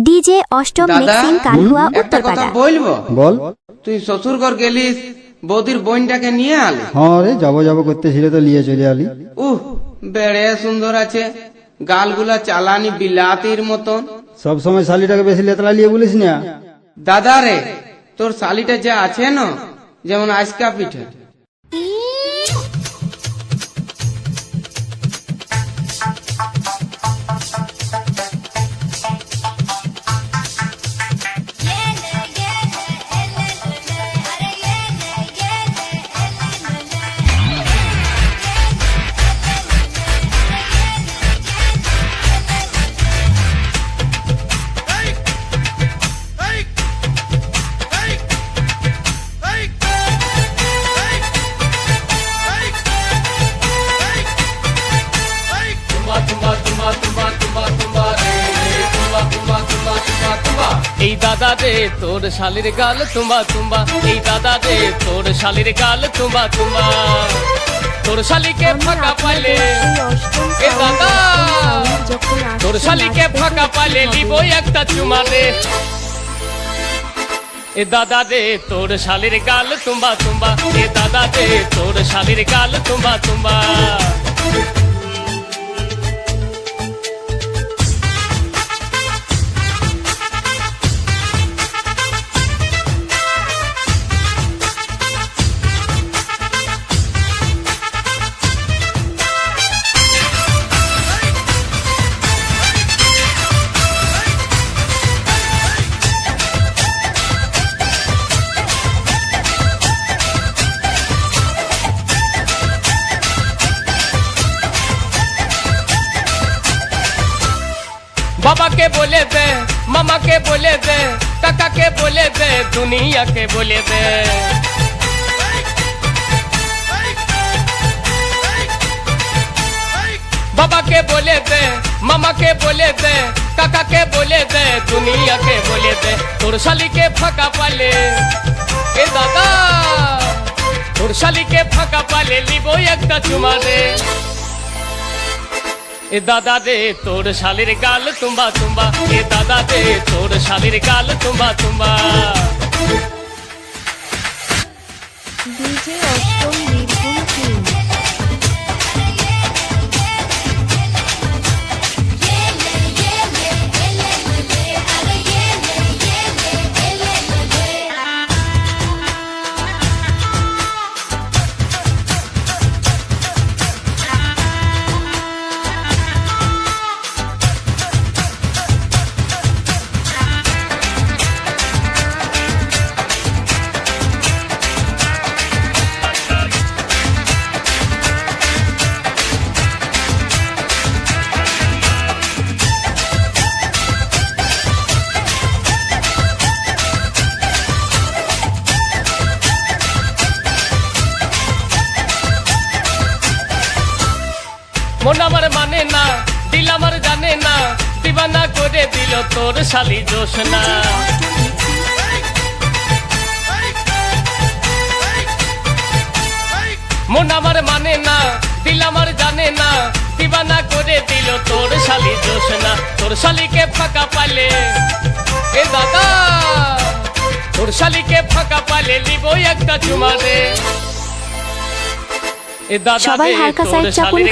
DJ অষ্টম দাদা mixing কালহুয়া একটা কথা উত্তরপাড়া। বলবো? বল। তুই শ্বশুর ঘর গেলিস, বৌদির বোনটাকে নিয়ে আলি। হ্যাঁ রে, যাবো করতেছিল তো নিয়ে চলে আলি। বেড়ে সুন্দর আছে, গালগুলা চালানি বিলাতির মতন। সব সময় শালিটাকে বেশি লেতলা নিয়ে বলিস না। দাদা রে, তোর শালিটা যে আছে না, যেমন আইসকা পিঠে। এই দাদা রে তোর শালির গাল তুম্বা তুম্বা, এই দাদা রে তোর শালির গাল তুম্বা তুম্বা, তোর শালিকে ফাঁকা পাইলে এ দাদা, তোর শালিকে ফাঁকা পাইলে লিব একটা চুমা রে। এ দাদা রে তোর শালির গাল তুম্বা তুম্বা, এ দাদা রে তোর শালির গাল তুম্বা তুম্বা। বাবাকে বলে দে, মামাকে বলে দে, কাকাকে বলে দে, দুনিয়াকে বলে দে। বাবাকে বলে দে, মামাকে বলে দে, কাকাকে বলে দে, দুনিয়াকে বলে দে, তোর শালিকে ফাঁকা পালে এ দাদা, তোর শালিকে ফাঁকা পালে লিব একটা চুমা রে। এ দাদা রে তোর শালির গাল তুম্বা তুম্বা, এ দাদা রে তোর শালির গাল তুম্বা তুম্বা। ডিজে অষ্টম বীরভূম কিং। মন আমার মানে না, দিল আমার জানে না, দিবানা করে দিল তোর শালি জোসনা। মন আমার মানে না, দিল আমার জানে না, দিবানা করে দিল তোর শালি জোসনা। তোর শালিকে ফাঁকা পালে এ দাদা, তোর শালিকে ফাঁকা পালে লিব একটা চুমা রে। এ দাদা সবাই রে হালকা তোর সাইড চাপুন। শালির